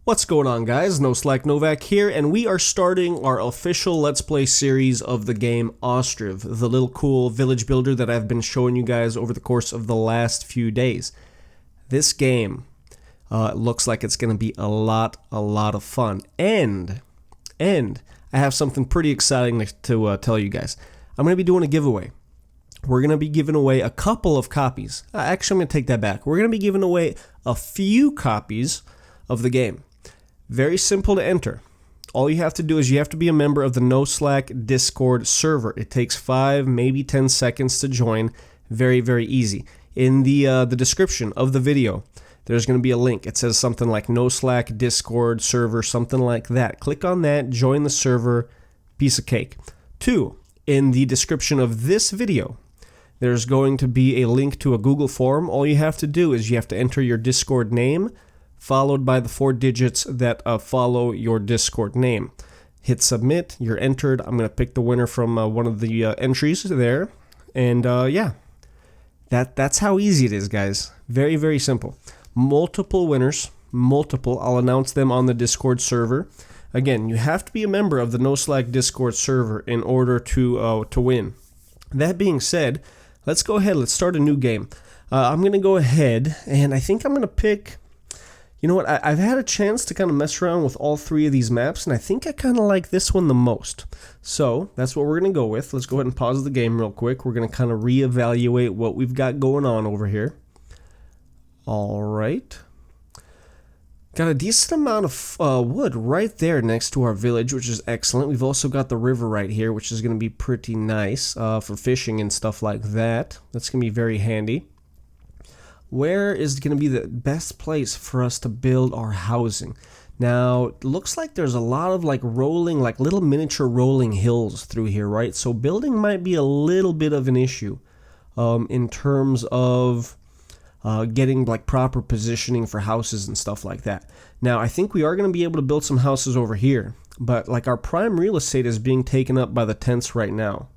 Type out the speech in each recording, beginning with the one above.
What's going on, guys? NoSlack Novak here, and we are starting our official Let's Play series of the game Ostriv, the little cool village builder that I've been showing you guys over the course of the last few days. This game looks like it's going to be a lot of fun, and I have something pretty exciting to tell you guys. I'm going to be doing a giveaway. We're going to be giving away a couple of copies. Actually, I'm going to take that back. We're going to be giving away a few copies of the game. Very simple to enter. All you have to do is you have to be a member of the NoSlack Discord server. It takes 5, maybe 10 seconds to join. Very easy. In the description of the video, there's going to be a link. It says something like NoSlack Discord server, something like that. Click on that, join the server, piece of cake. 2, in the description of this video, there's going to be a link to a Google form. All you have to do is you have to enter your Discord name, followed by the 4 digits that follow your Discord name. Hit submit, you're entered. I'm going to pick the winner from one of the entries there. And yeah, that's how easy it is, guys. Very simple. Multiple winners, I'll announce them on the Discord server. Again, you have to be a member of the NoSlack Discord server in order to win. That being said, let's go ahead, let's start a new game. I'm going to go ahead, and I think I'm going to pick... You know what, I've had a chance to kind of mess around with all 3 of these maps, and I think I kind of like this one the most. So, that's what we're going to go with. Let's go ahead and pause the game real quick. We're going to kind of reevaluate what we've got going on over here. Alright. Got a decent amount of wood right there next to our village, which is excellent. We've also got the river right here, which is going to be pretty nice for fishing and stuff like that. That's going to be very handy. Where is going to be the best place for us to build our housing? Now, it looks like there's a lot of rolling, little miniature rolling hills through here, right? So building might be a little bit of an issue in terms of getting proper positioning for houses and stuff like that. Now, I think we are going to be able to build some houses over here, but our prime real estate is being taken up by the tents right now.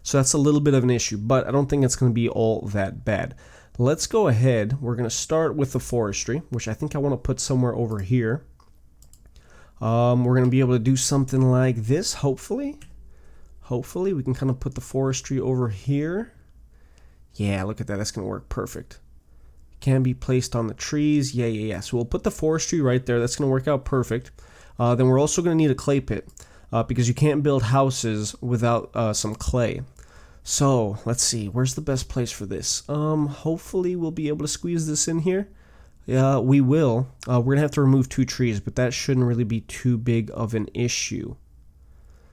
So that's a little bit of an issue, but I don't think it's going to be all that bad. Let's go ahead. We're going to start with the forestry, which I think I want to put somewhere over here. We're going to be able to do something like this, hopefully. Hopefully, we can kind of put the forestry over here. Yeah, look at that. That's going to work perfect. Can be placed on the trees. Yeah. So we'll put the forestry right there. That's going to work out perfect. Then we're also going to need a clay pit because you can't build houses without some clay. So, let's see, where's the best place for this? Hopefully we'll be able to squeeze this in here. Yeah, we will. We're going to have to remove 2 trees, but that shouldn't really be too big of an issue.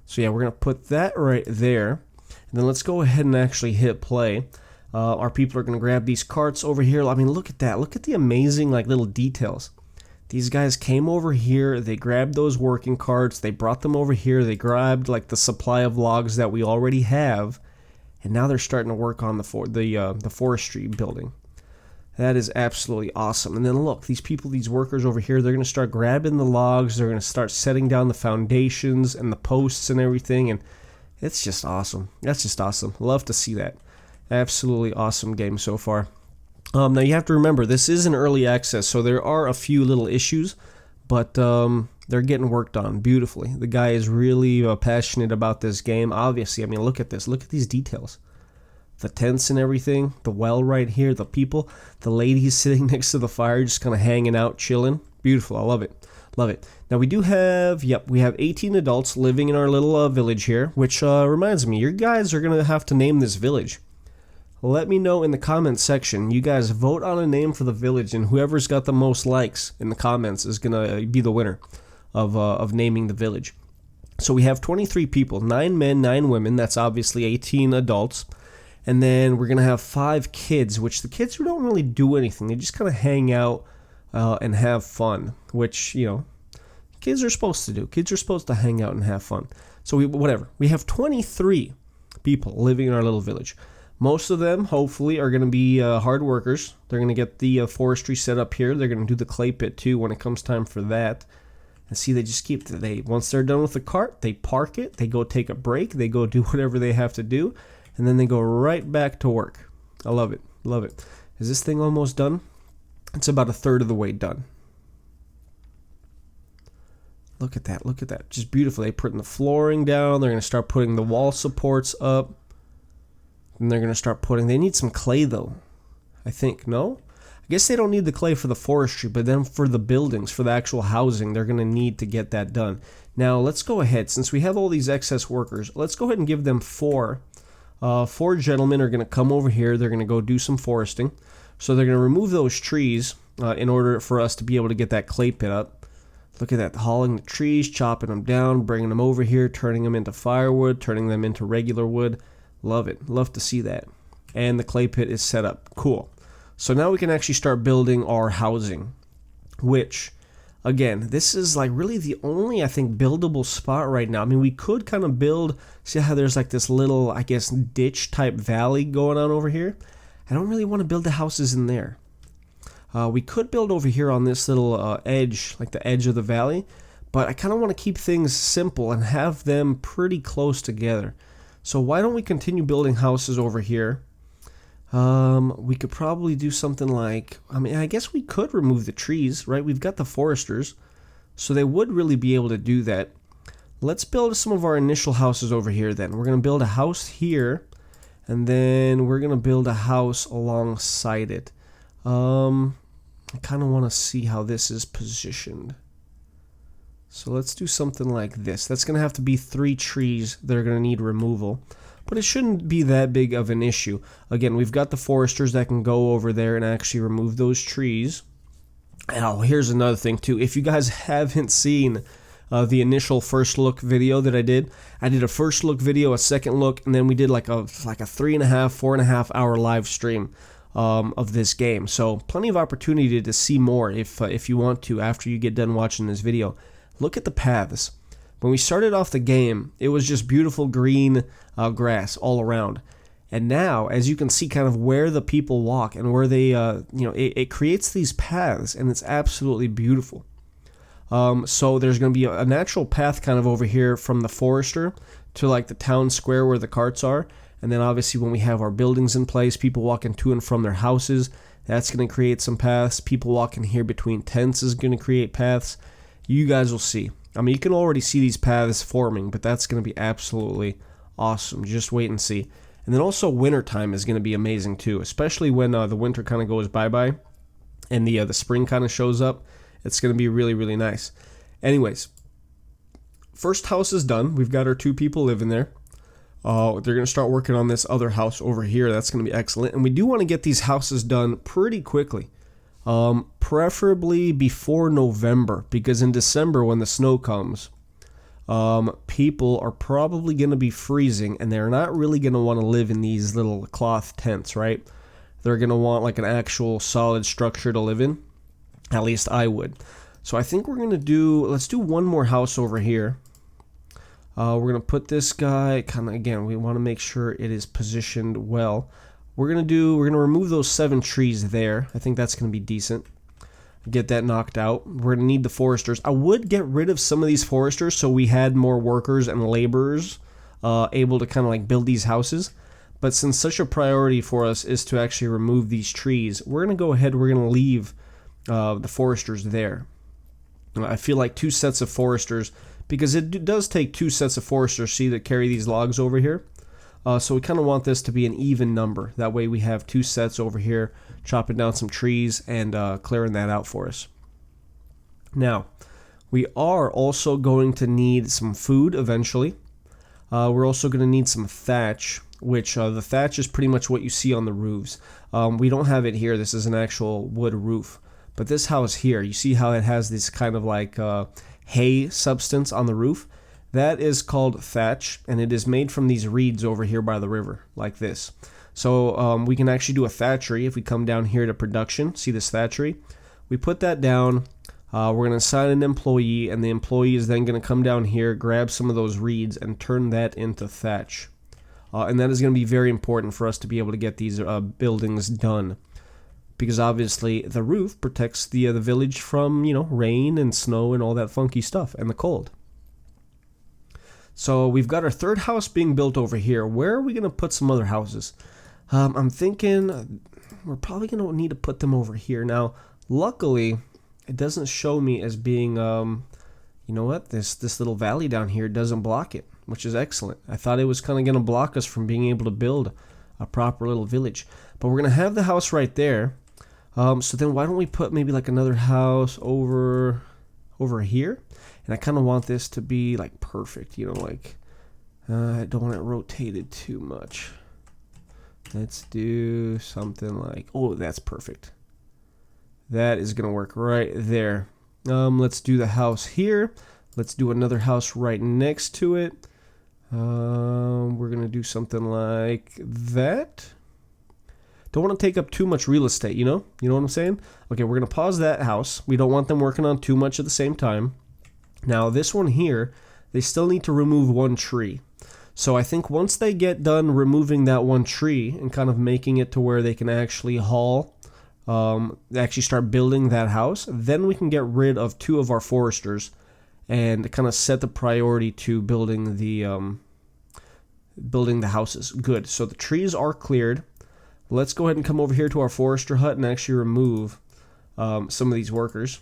So yeah, we're going to put that right there. And then let's go ahead and actually hit play. Our people are going to grab these carts over here. I mean, look at that. Look at the amazing little details. These guys came over here, they grabbed those working carts, they brought them over here, they grabbed the supply of logs that we already have. And now they're starting to work on the forestry building. That is absolutely awesome. And then look, these people, these workers over here, they're going to start grabbing the logs. They're going to start setting down the foundations and the posts and everything. And it's just awesome. That's just awesome. Love to see that. Absolutely awesome game so far. Now you have to remember, this is an early access, so there are a few little issues. But they're getting worked on beautifully. The guy is really passionate about this game. Obviously, I mean, look at this. Look at these details. The tents and everything. The well right here. The people. The ladies sitting next to the fire just kind of hanging out, chilling. Beautiful. I love it. Love it. Now, we do have, we have 18 adults living in our little village here, which reminds me, you guys are going to have to name this village. Let me know in the comments section. You guys vote on a name for the village, and whoever's got the most likes in the comments is going to be the winner of naming the village. So we have 23 people, 9 men, 9 women. That's obviously 18 adults. And then we're going to have 5 kids, which the kids who don't really do anything. They just kind of hang out and have fun, which, kids are supposed to do. Kids are supposed to hang out and have fun. So we have 23 people living in our little village. Most of them, hopefully, are going to be hard workers. They're going to get the forestry set up here. They're going to do the clay pit, too, when it comes time for that. And see, they just once they're done with the cart, they park it, they go take a break, they go do whatever they have to do, and then they go right back to work. I love it. Love it. Is this thing almost done? It's about a third of the way done. Look at that, look at that. Just beautiful. They're putting the flooring down. They're going to start putting the wall supports up. And they're going to start putting... They need some clay, though. I think, no? I guess they don't need the clay for the forestry, but then for the buildings, for the actual housing, they're going to need to get that done. Now, let's go ahead. Since we have all these excess workers, let's go ahead and give them 4. 4 gentlemen are going to come over here. They're going to go do some foresting. So they're going to remove those trees in order for us to be able to get that clay pit up. Look at that, hauling the trees, chopping them down, bringing them over here, turning them into firewood, turning them into regular wood. Love it. Love to see that. And the clay pit is set up. Cool. So now we can actually start building our housing, which, again, this is like really the only, I think, buildable spot right now. I mean, we could kind of build, see how there's like this little, I guess, ditch type valley going on over here. I don't really want to build the houses in there. We could build over here on this little edge, like the edge of the valley, but I kind of want to keep things simple and have them pretty close together. So why don't we continue building houses over here? We could probably do something like, I mean, I guess we could remove the trees, right? We've got the foresters, so they would really be able to do that. Let's build some of our initial houses over here then. We're going to build a house here, and then we're going to build a house alongside it. I kind of want to see how this is positioned. So let's do something like this. That's going to have to be 3 trees that are going to need removal. But it shouldn't be that big of an issue. Again, we've got the foresters that can go over there and actually remove those trees. Oh, here's another thing too. If you guys haven't seen the initial first look video that I did a first look video, a second look, and then we did like a 3.5, 4.5 hour live stream of this game. So plenty of opportunity to see more if you want to after you get done watching this video. Look at the paths. When we started off the game, it was just beautiful green grass all around. And now, as you can see kind of where the people walk and where they, it creates these paths, and it's absolutely beautiful. So there's going to be a natural path kind of over here from the forester to like the town square where the carts are. And then obviously when we have our buildings in place, people walking to and from their houses, that's going to create some paths. People walking here between tents is going to create paths. You guys will see. I mean, you can already see these paths forming, but that's going to be absolutely awesome. Just wait and see. And then also wintertime is going to be amazing too, especially when the winter kind of goes bye-bye and the spring kind of shows up. It's going to be really, really nice. Anyways, first house is done. We've got our 2 people living there. They're going to start working on this other house over here. That's going to be excellent. And we do want to get these houses done pretty quickly. Preferably before November, because in December when the snow comes, people are probably going to be freezing and they're not really going to want to live in these little cloth tents, right? They're going to want like an actual solid structure to live in. At least I would. So I think we're going to let's do one more house over here. We're going to put this guy kind of, again, we want to make sure it is positioned well. We're going to remove those 7 trees there. I think that's going to be decent. Get that knocked out. We're going to need the foresters. I would get rid of some of these foresters so we had more workers and laborers able to kind of like build these houses. But since such a priority for us is to actually remove these trees, we're going to go ahead, we're going to leave the foresters there. I feel like 2 sets of foresters, because it does take 2 sets of foresters, see, that carry these logs over here. So we kind of want this to be an even number. That way we have 2 sets over here chopping down some trees and clearing that out for us. Now, we are also going to need some food eventually. We're also going to need some thatch, which the thatch is pretty much what you see on the roofs. We don't have it here. This is an actual wood roof. But this house here, you see how it has this kind of like hay substance on the roof? That is called thatch, and it is made from these reeds over here by the river, like this. So we can actually do a thatchery if we come down here to production. See this thatchery? We put that down. We're going to assign an employee, and the employee is then going to come down here, grab some of those reeds, and turn that into thatch. And that is going to be very important for us to be able to get these buildings done. Because obviously the roof protects the village from, rain and snow and all that funky stuff, and the cold. So we've got our 3rd house being built over here. Where are we going to put some other houses? I'm thinking we're probably going to need to put them over here. Now, luckily, it doesn't show me as being, You know what? This little valley down here doesn't block it, which is excellent. I thought it was kind of going to block us from being able to build a proper little village. But we're going to have the house right there. So then why don't we put maybe like another house over here? And I kind of want this to be like perfect, you know, like I don't want it rotated too much. Let's do something like, oh, that's perfect. That is going to work right there. Let's do the house here. Let's do another house right next to it. We're going to do something like that. Don't want to take up too much real estate, you know? You know what I'm saying? Okay, we're going to pause that house. We don't want them working on too much at the same time. Now, this one here, they still need to remove one tree. So I think once they get done removing that one tree and kind of making it to where they can actually actually start building that house, then we can get rid of 2 of our foresters and kind of set the priority to building the houses. Good. So the trees are cleared. Let's go ahead and come over here to our forester hut and actually remove some of these workers.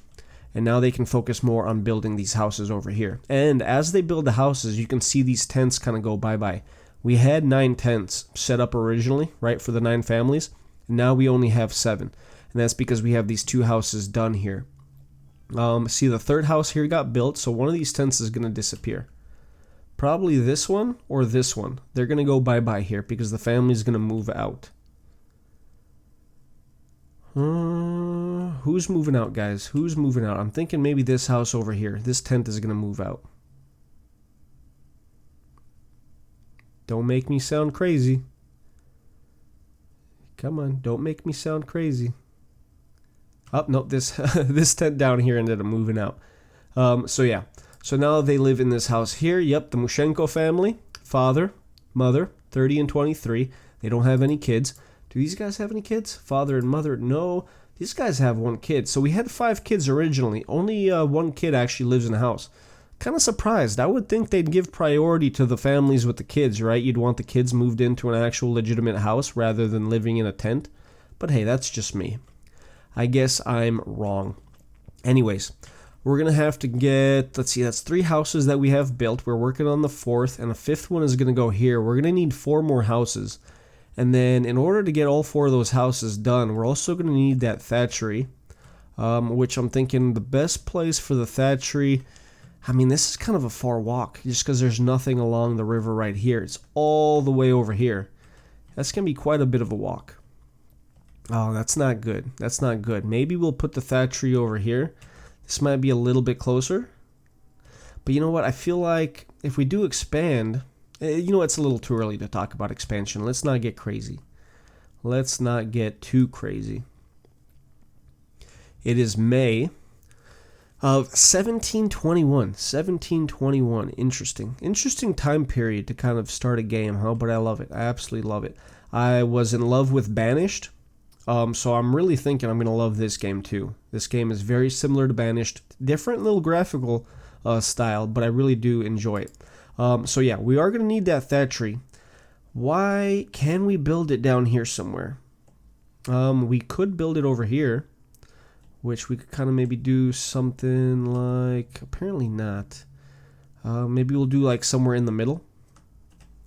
And now they can focus more on building these houses over here. And as they build the houses, you can see these tents kind of go bye-bye. We had 9 tents set up originally, right, for the 9 families. And now we only have 7. And that's because we have these 2 houses done here. See, the 3rd house here got built, so one of these tents is going to disappear. Probably this one or this one. They're going to go bye-bye here because the family is going to move out. Who's moving out, guys? Who's moving out? I'm thinking maybe this house over here. This tent is going to move out. Don't make me sound crazy. Come on, don't make me sound crazy. Oh, no, this this tent down here ended up moving out. So yeah. So now they live in this house here. Yep, the Mushenko family. Father, mother, 30 and 23. They don't have any kids. Do these guys have any kids? Father and mother? No. These guys have 1 kid. So we had 5 kids originally. Only 1 kid actually lives in the house. Kind of surprised. I would think they'd give priority to the families with the kids, right? You'd want the kids moved into an actual legitimate house rather than living in a tent. But hey, that's just me. I guess I'm wrong. Anyways, we're going to have to get, let's see, that's 3 houses that we have built. We're working on the 4th, and the 5th one is going to go here. We're going to need 4 more houses. And then in order to get all 4 of those houses done, we're also going to need that thatchery, which I'm thinking the best place for the thatchery, I mean, this is kind of a far walk just because there's nothing along the river right here. It's all the way over here. That's going to be quite a bit of a walk. Oh, that's not good. That's not good. Maybe we'll put the thatchery over here. This might be a little bit closer. But you know what? I feel like if we do expand, you know, it's a little too early to talk about expansion. Let's not get crazy. Let's not get too crazy. It is May of 1721. 1721. Interesting time period to kind of start a game, huh? But I love it. I absolutely love it. I was in love with Banished. So I'm really thinking I'm going to love this game too. This game is very similar to Banished. Different little graphical style, but I really do enjoy it. So yeah, we are going to need that thatchery. Why can we build it down here somewhere? We could build it over here, which we could kind of maybe do something like, apparently not. Maybe we'll do like somewhere in the middle.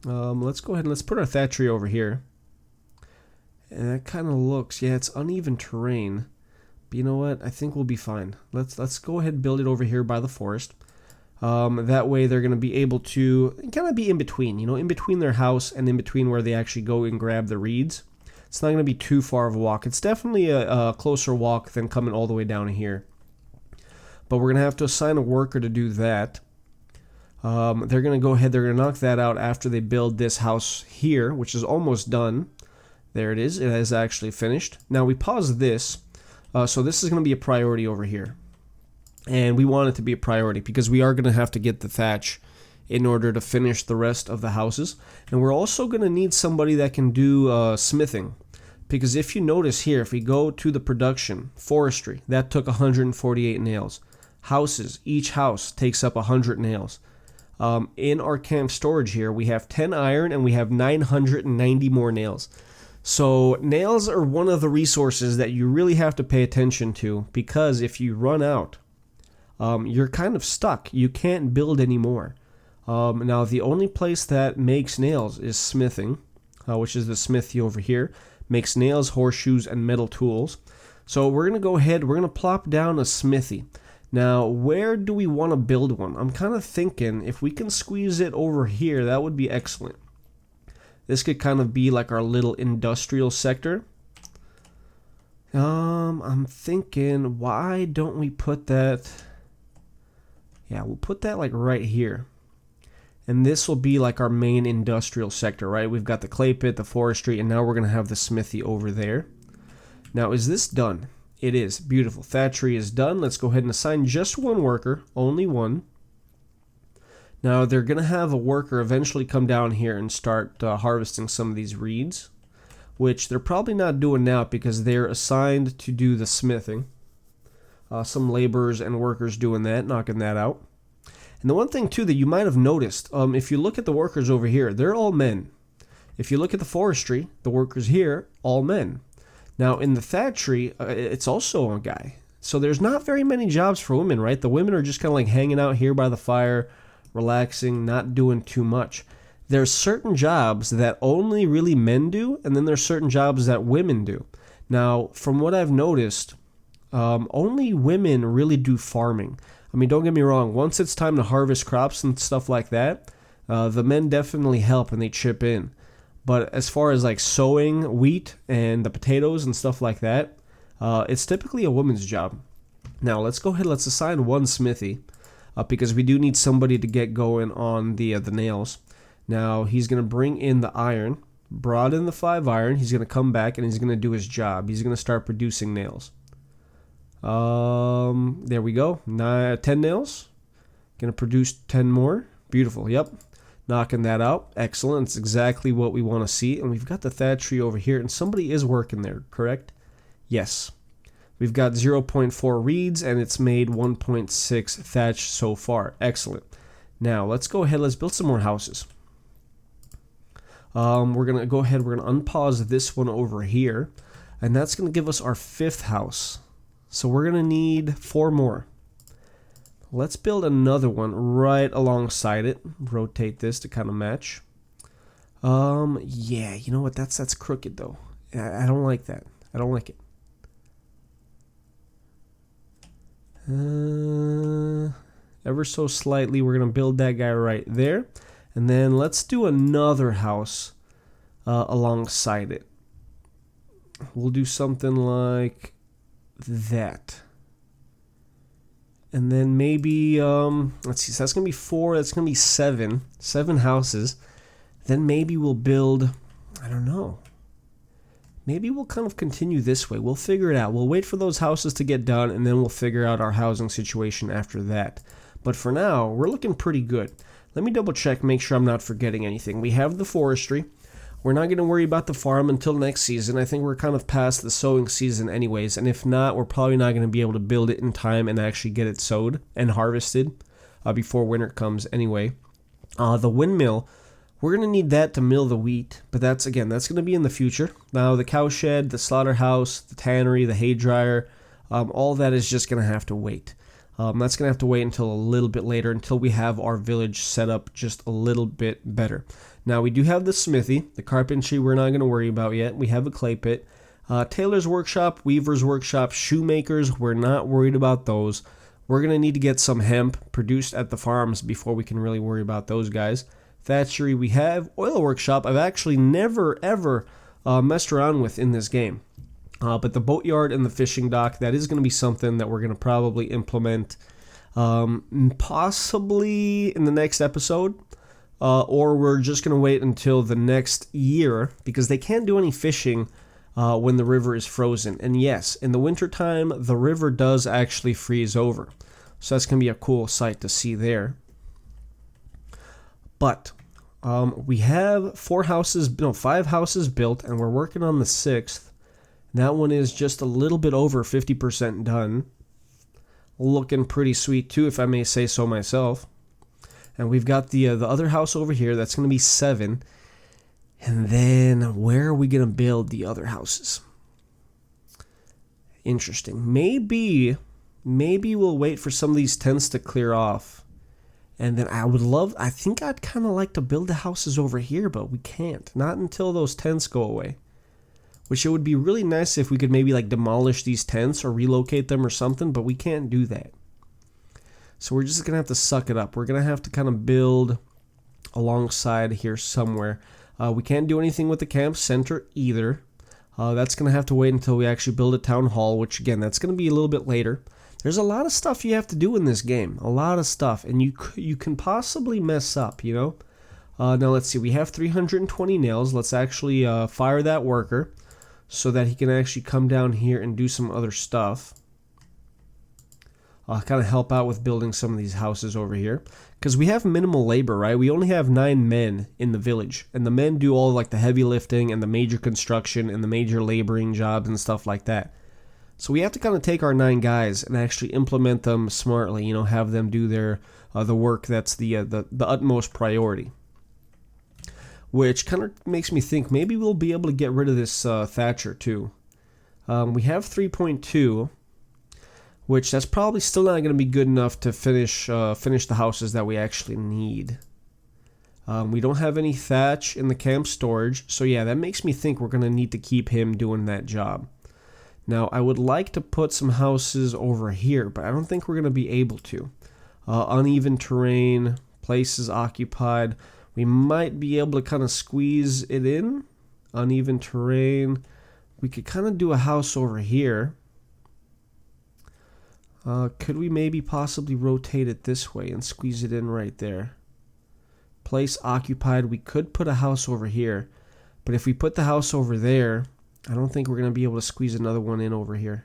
Let's go ahead and let's put our thatchery over here. And that kind of looks, yeah, it's uneven terrain. But you know what? I think we'll be fine. Let's go ahead and build it over here by the forest. That way they're going to be able to kind of be in between, you know, in between their house and in between where they actually go and grab the reeds. It's not going to be too far of a walk. It's definitely a closer walk than coming all the way down here. But we're going to have to assign a worker to do that. They're going to go ahead, they're going to knock that out after they build this house here, which is almost done. There it is. It is actually finished. Now we pause this. So this is going to be a priority over here. And we want it to be a priority because we are going to have to get the thatch in order to finish the rest of the houses. And we're also going to need somebody that can do smithing. Because if you notice here, if we go to the production, forestry, that took 148 nails. Houses, each house takes up 100 nails. In our camp storage here, we have 10 iron and we have 990 more nails. So nails are one of the resources that you really have to pay attention to, because if you run out, you're kind of stuck. You can't build anymore. Now, the only place that makes nails is smithing, which is the smithy over here. Makes nails, horseshoes, and metal tools. So we're going to go ahead, we're going to plop down a smithy. Now, where do we want to build one? I'm kind of thinking if we can squeeze it over here, that would be excellent. This could kind of be like our little industrial sector. I'm thinking, why don't we put that... Yeah, we'll put that like right here. And this will be like our main industrial sector, right? We've got the clay pit, the forestry, and now we're going to have the smithy over there. Now, is this done? It is. Beautiful. Thatchery is done. Let's go ahead and assign just one worker, only one. Now, they're going to have a worker eventually come down here and start harvesting some of these reeds, which they're probably not doing now because they're assigned to do the smithing. Some laborers and workers doing that, knocking that out. And the one thing, too, that you might have noticed, if you look at the workers over here, they're all men. If you look at the forestry, the workers here, all men. Now, in the thatchery, it's also a guy. So there's not very many jobs for women, right? The women are just kind of like hanging out here by the fire, relaxing, not doing too much. There's certain jobs that only really men do, and then there's certain jobs that women do. Now, from what I've noticed, only women really do farming. I mean, don't get me wrong, once it's time to harvest crops and stuff like that, the men definitely help and they chip in. But as far as like sowing wheat and the potatoes and stuff like that, it's typically a woman's job. Now, let's go ahead, let's assign one smithy, because we do need somebody to get going on the nails. Now, he's going to bring in the iron, brought in the 5 iron, he's going to come back and he's going to do his job. He's going to start producing nails. There we go. 10 nails. Gonna produce 10 more. Beautiful. Yep. Knocking that out. Excellent. It's exactly what we want to see. And we've got the thatchery over here, and somebody is working there, correct? Yes. We've got 0.4 reeds, and it's made 1.6 thatch so far. Excellent. Now, let's go ahead. Let's build some more houses. We're gonna go ahead. We're gonna unpause this one over here, and that's gonna give us our 5th house. So we're going to need 4 more. Let's build another one right alongside it. Rotate this to kind of match. Yeah, you know what? That's crooked though. I don't like that. I don't like it. Ever so slightly, we're going to build that guy right there. And then let's do another house alongside it. We'll do something like that. And then maybe let's see, so that's gonna be 4, that's gonna be 7 houses. Then maybe we'll build, I don't know, maybe we'll kind of continue this way. We'll figure it out. We'll wait for those houses to get done, and then we'll figure out our housing situation after that. But for now, we're looking pretty good. Let me double check, make sure I'm not forgetting anything. We have the forestry. We're not going to worry about the farm until next season. I think we're kind of past the sowing season anyways, and if not, we're probably not going to be able to build it in time and actually get it sowed and harvested before winter comes anyway. The windmill, we're going to need that to mill the wheat, but that's going to be in the future. Now, the cowshed, the slaughterhouse, the tannery, the hay dryer, all that is just going to have to wait. That's going to have to wait until a little bit later, until we have our village set up just a little bit better. Now, we do have the smithy. The carpentry we're not going to worry about yet. We have a clay pit. Tailor's workshop, weaver's workshop, shoemakers, we're not worried about those. We're going to need to get some hemp produced at the farms before we can really worry about those guys. Thatchery we have. Oil workshop I've actually never, ever messed around with in this game. But the boatyard and the fishing dock, that is going to be something that we're going to probably implement possibly in the next episode. Or we're just going to wait until the next year, because they can't do any fishing when the river is frozen. And yes, in the wintertime, the river does actually freeze over. So that's going to be a cool sight to see there. But we have 5 houses built, and we're working on the 6th. That one is just a little bit over 50% done. Looking pretty sweet too, if I may say so myself. And we've got the other house over here. That's going to be 7. And then where are we going to build the other houses? Interesting. Maybe maybe we'll wait for some of these tents to clear off. And then I think I'd kind of like to build the houses over here, but we can't. Not until those tents go away. Which it would be really nice if we could maybe like demolish these tents or relocate them or something, but we can't do that. So we're just going to have to suck it up. We're going to have to kind of build alongside here somewhere. We can't do anything with the camp center either. That's going to have to wait until we actually build a town hall, which again, that's going to be a little bit later. There's a lot of stuff you have to do in this game. A lot of stuff. And you can possibly mess up, you know. Now let's see. We have 320 nails. Let's actually fire that worker so that he can actually come down here and do some other stuff. Kind of help out with building some of these houses over here. Because we have minimal labor, right? We only have 9 men in the village. And the men do all like the heavy lifting and the major construction and the major laboring jobs and stuff like that. So we have to kind of take our 9 guys and actually implement them smartly. You know, have them do their the work that's the utmost priority. Which kind of makes me think maybe we'll be able to get rid of this Thatcher too. We have 3.2. Which that's probably still not going to be good enough to finish the houses that we actually need. We don't have any thatch in the camp storage, so yeah, that makes me think we're going to need to keep him doing that job. Now, I would like to put some houses over here, but I don't think we're going to be able to. Uneven terrain, places occupied. We might be able to kind of squeeze it in. Uneven terrain. We could kind of do a house over here. Could we maybe possibly rotate it this way and squeeze it in right there? Place occupied. We could put a house over here. But if we put the house over there, I don't think we're going to be able to squeeze another one in over here.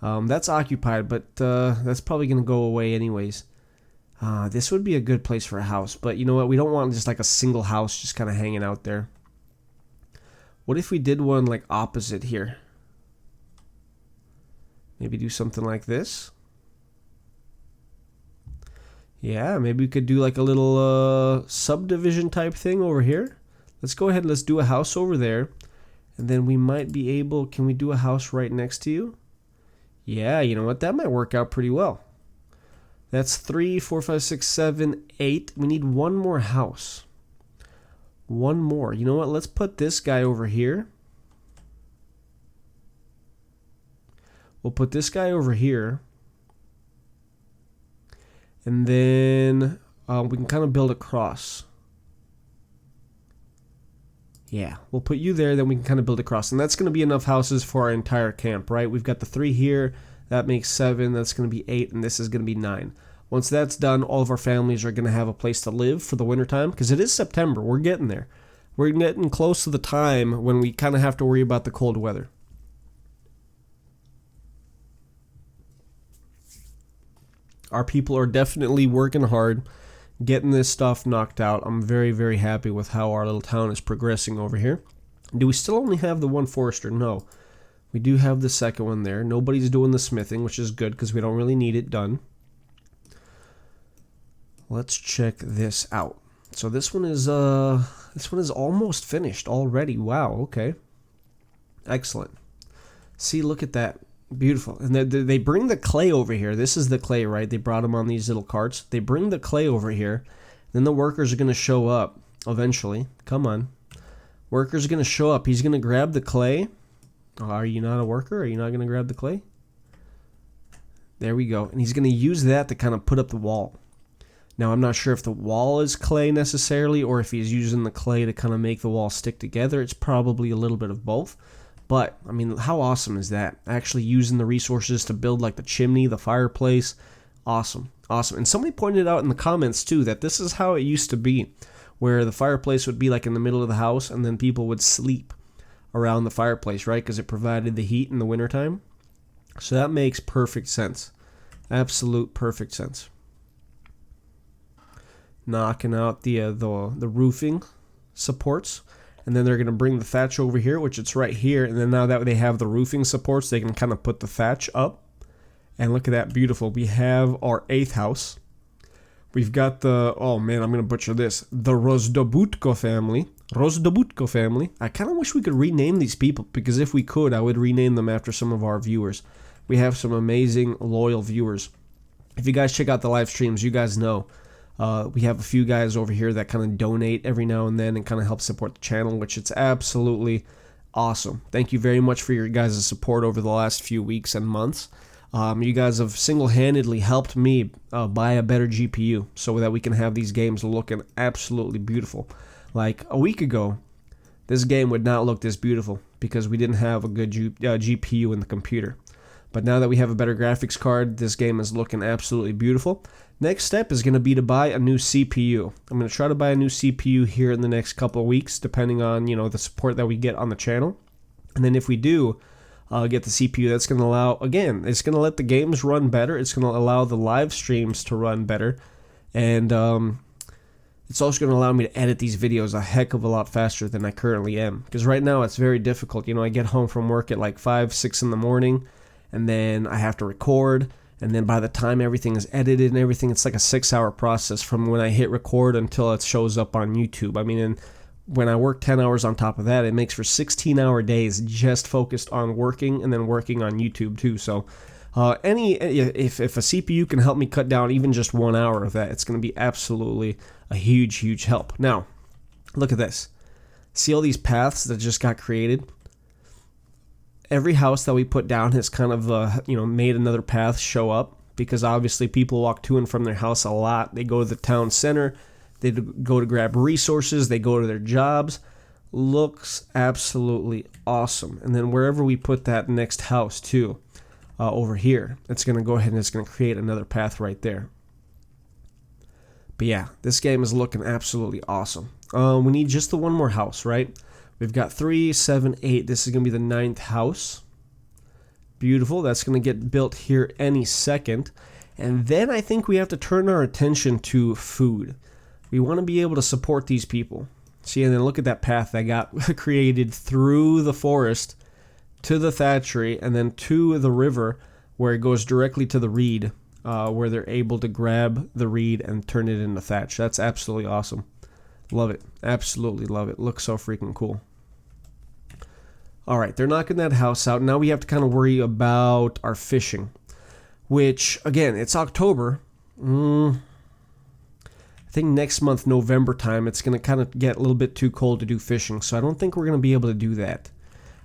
That's occupied, but that's probably going to go away anyways. This would be a good place for a house. But you know what? We don't want just like a single house just kind of hanging out there. What if we did one like opposite here? Maybe do something like this. Yeah, maybe we could do like a little subdivision type thing over here. Let's go ahead and let's do a house over there. And then we might be able... Can we do a house right next to you? Yeah, you know what? That might work out pretty well. That's 3, 4, 5, 6, 7, 8. We need one more house. One more. You know what? Let's put this guy over here. We'll put this guy over here. And then we can kind of build across. Yeah, we'll put you there, then we can kind of build across. And that's going to be enough houses for our entire camp, right? We've got the 3 here. That makes 7. That's going to be 8. And this is going to be 9. Once that's done, all of our families are going to have a place to live for the wintertime. Because it is September. We're getting there. We're getting close to the time when we kind of have to worry about the cold weather. Our people are definitely working hard, getting this stuff knocked out. I'm very, very happy with how our little town is progressing over here. Do we still only have the one forester? No. We do have the second one there. Nobody's doing the smithing, which is good because we don't really need it done. Let's check this out. So this one is almost finished already. Wow, okay. Excellent. See, look at that. Beautiful. And they bring the clay over here. This is the clay, right? They brought them on these little carts. They bring the clay over here. Then the workers are going to show up eventually. Come on. Workers are going to show up. He's going to grab the clay. Oh, are you not a worker? Are you not going to grab the clay? There we go. And he's going to use that to kind of put up the wall. Now, I'm not sure if the wall is clay necessarily or if he's using the clay to kind of make the wall stick together. It's probably a little bit of both. But, I mean, how awesome is that? Actually using the resources to build like the chimney, the fireplace. Awesome. Awesome. And somebody pointed out in the comments too that this is how it used to be. Where the fireplace would be like in the middle of the house and then people would sleep around the fireplace, right? Because it provided the heat in the wintertime. So that makes perfect sense. Absolute perfect sense. Knocking out the roofing supports. And then they're going to bring the thatch over here, which it's right here. And then now that they have the roofing supports, they can kind of put the thatch up. And look at that, beautiful. We have our 8th house. We've got the, oh man, I'm going to butcher this. The Rozdobutko family. Rozdobutko family. I kind of wish we could rename these people, because if we could, I would rename them after some of our viewers. we have some amazing loyal viewers. If you guys check out the live streams, you guys know we have a few guys over here that kind of donate every now and then and kind of help support the channel, which it's absolutely awesome. Thank you very much for your guys' support over the last few weeks and months. You guys have single-handedly helped me buy a better GPU so that we can have these games looking absolutely beautiful. Like a week ago, this game would not look this beautiful because we didn't have a good GPU in the computer. But now that we have a better graphics card, this game is looking absolutely beautiful. Next step is going to be to buy a new CPU. I'm going to try to buy a new CPU here in the next couple of weeks, depending on, the support that we get on the channel. And then if we do get the CPU, that's going to allow, again, it's going to let the games run better. It's going to allow the live streams to run better. And it's also going to allow me to edit these videos a heck of a lot faster than I currently am. Because right now it's very difficult. I get home from work at like 5, 6 in the morning. And then I have to record, and then by the time everything is edited and everything, it's like a 6-hour process from when I hit record until it shows up on YouTube. I mean, and when I work 10 hours on top of that, it makes for 16-hour days just focused on working and then working on YouTube too. So if a CPU can help me cut down even just 1 hour of that, it's going to be absolutely a huge, huge help. Now, look at this. See all these paths that just got created? Every house that we put down has kind of, made another path show up because obviously people walk to and from their house a lot. They go to the town center, they go to grab resources, they go to their jobs. Looks absolutely awesome. And then wherever we put that next house too, over here, it's going to go ahead and it's going to create another path right there. But yeah, this game is looking absolutely awesome. We need just the one more house, right? We've got 3, 7, 8. This is going to be the 9th house. Beautiful. That's going to get built here any second. And then I think we have to turn our attention to food. We want to be able to support these people. See, and then look at that path that got created through the forest to the thatchery and then to the river where it goes directly to the reed, where they're able to grab the reed and turn it into thatch. That's absolutely awesome. Love it. Absolutely love it. Looks so freaking cool. Alright, they're knocking that house out. Now we have to kind of worry about our fishing. Which, again, it's October. I think next month, November time, it's going to kind of get a little bit too cold to do fishing. So I don't think we're going to be able to do that.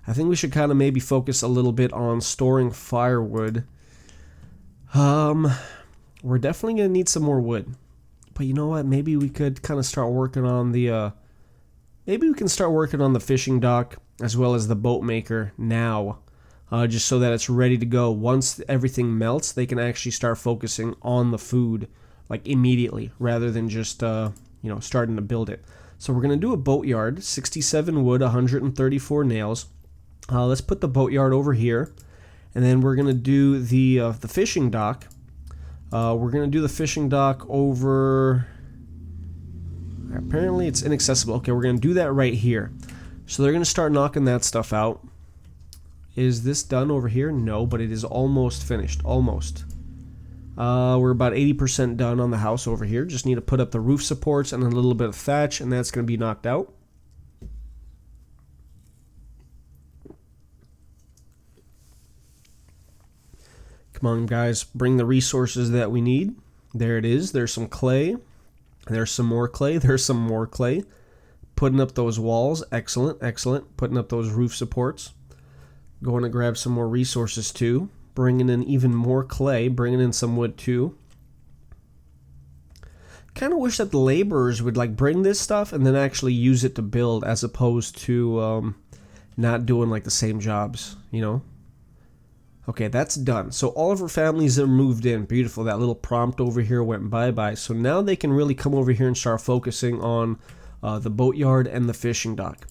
I think we should kind of maybe focus a little bit on storing firewood. We're definitely going to need some more wood. But you know what? Maybe we could kind of start working on the, maybe we can start working on the fishing dock as well as the boat maker now, just so that it's ready to go. Once everything melts, they can actually start focusing on the food, like immediately, rather than just, starting to build it. So we're going to do a boatyard, 67 wood, 134 nails. Let's put the boatyard over here, and then we're going to do the fishing dock. We're going to do the fishing dock over... Apparently it's inaccessible. Okay, we're going to do that right here. So they're going to start knocking that stuff out. Is this done over here? No, but it is almost finished. Almost. We're about 80% done on the house over here. Just need to put up the roof supports and a little bit of thatch, and that's going to be knocked out. Come on, guys. Bring the resources that we need. There it is. There's some clay. There's some more clay. There's some more clay. Putting up those walls. Excellent, excellent. Putting up those roof supports. Going to grab some more resources, too. Bringing in even more clay. Bringing in some wood, too. Kind of wish that the laborers would, bring this stuff and then actually use it to build as opposed to not doing, the same jobs, Okay, that's done. So all of our families are moved in. Beautiful. That little prompt over here went bye-bye. So now they can really come over here and start focusing on the boatyard and the fishing dock.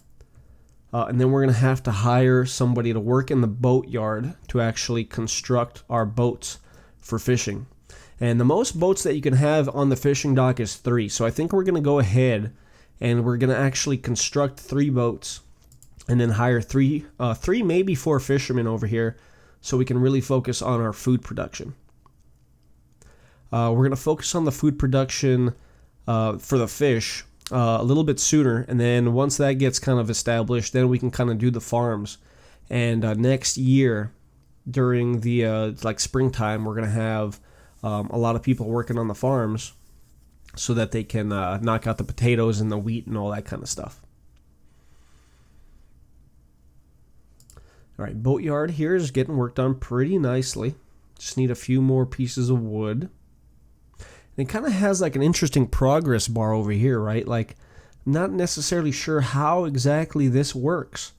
And then we're going to have to hire somebody to work in the boatyard to actually construct our boats for fishing. And the most boats that you can have on the fishing dock is 3. So I think we're going to go ahead and we're going to actually construct 3 boats and then hire 3, maybe 4 fishermen over here, so we can really focus on our food production. We're going to focus on the food production for the fish a little bit sooner, and then once that gets kind of established, then we can kind of do the farms. And next year, during the like springtime, we're gonna have a lot of people working on the farms so that they can knock out the potatoes and the wheat and all that kind of stuff. All right, boatyard here is getting worked on pretty nicely. Just need a few more pieces of wood. And it kind of has like an interesting progress bar over here, right? Like, not necessarily sure how exactly this works,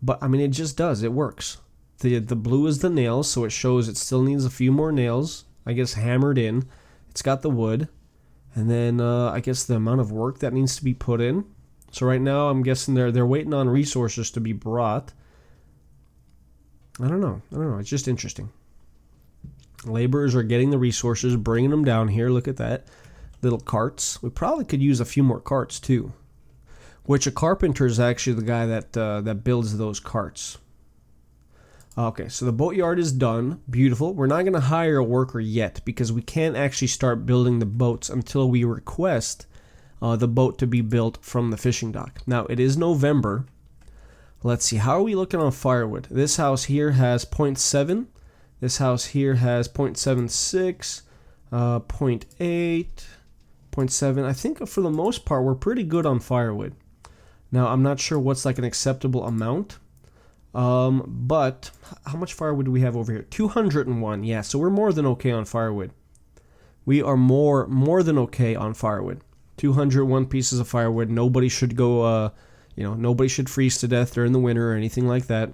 but I mean, it just does. It works. The blue is the nails, so it shows it still needs a few more nails, I guess, hammered in. It's got the wood, and then I guess the amount of work that needs to be put in. So right now, I'm guessing they're waiting on resources to be brought. I don't know. It's just interesting. Laborers are getting the resources, bringing them down here. Look at that. Little carts. We probably could use a few more carts too. Which a carpenter is actually the guy that builds those carts. Okay, so the boatyard is done. Beautiful. We're not going to hire a worker yet because we can't actually start building the boats until we request the boat to be built from the fishing dock. Now, it is November. Let's see, how are we looking on firewood? This house here has 0.7. This house here has 0.76, 0.8, 0.7. I think for the most part, we're pretty good on firewood. Now, I'm not sure what's like an acceptable amount. But how much firewood do we have over here? 201. Yeah, so we're more than okay on firewood. We are more than okay on firewood. 201 pieces of firewood. Nobody should go, nobody should freeze to death during the winter or anything like that.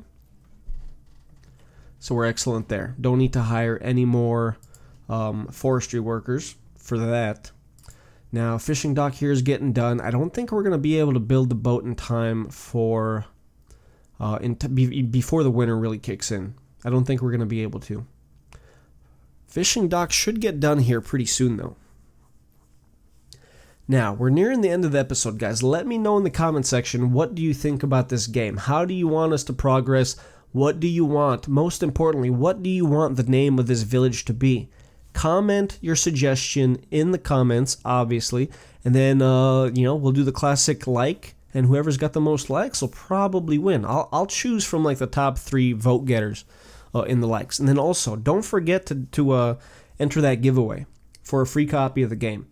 So we're excellent there. Don't need to hire any more forestry workers for that. Now, fishing dock here is getting done. I don't think we're going to be able to build the boat in time for before the winter really kicks in. I don't think we're going to be able to. Fishing dock should get done here pretty soon, though. Now, we're nearing the end of the episode, guys. Let me know in the comment section, what do you think about this game? How do you want us to progress? What do you want? Most importantly, what do you want the name of this village to be? Comment your suggestion in the comments, obviously. And then, we'll do the classic like. And whoever's got the most likes will probably win. I'll choose from like the top 3 vote getters in the likes. And then also, don't forget to enter that giveaway for a free copy of the game.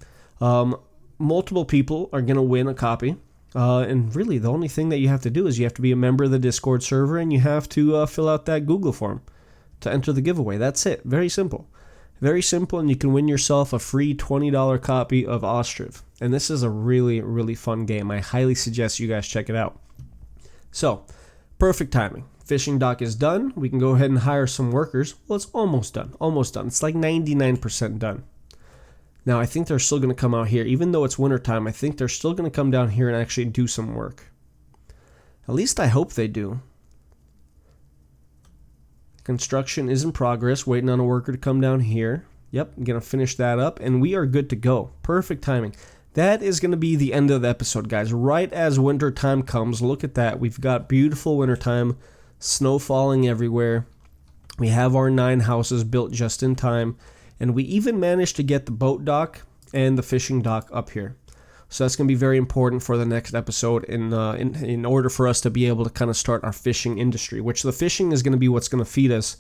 Multiple people are going to win a copy. And really, the only thing that you have to do is you have to be a member of the Discord server and you have to fill out that Google form to enter the giveaway. That's it. Very simple. Very simple, and you can win yourself a free $20 copy of Ostriv. And this is a really, really fun game. I highly suggest you guys check it out. So, perfect timing. Fishing dock is done. We can go ahead and hire some workers. Well, it's almost done. Almost done. It's like 99% done. Now, I think they're still going to come out here. Even though it's wintertime, I think they're still going to come down here and actually do some work. At least I hope they do. Construction is in progress, waiting on a worker to come down here. Yep, I'm going to finish that up, and we are good to go. Perfect timing. That is going to be the end of the episode, guys. Right as winter time comes, look at that. We've got beautiful winter time, snow falling everywhere. We have our 9 houses built just in time, and we even managed to get the boat dock and the fishing dock up here. So that's going to be very important for the next episode in order for us to be able to kind of start our fishing industry, which the fishing is going to be what's going to feed us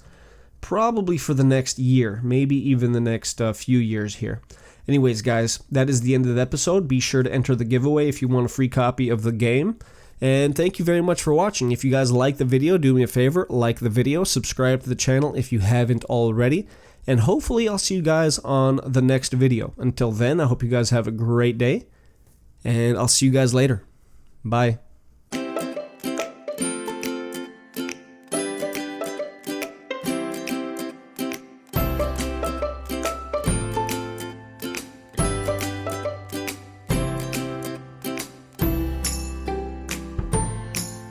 probably for the next year, maybe even the next few years here. Anyways, guys, that is the end of the episode. Be sure to enter the giveaway if you want a free copy of the game. And thank you very much for watching. If you guys like the video, do me a favor, like the video, subscribe to the channel if you haven't already. And hopefully I'll see you guys on the next video. Until then, I hope you guys have a great day. And I'll see you guys later. Bye.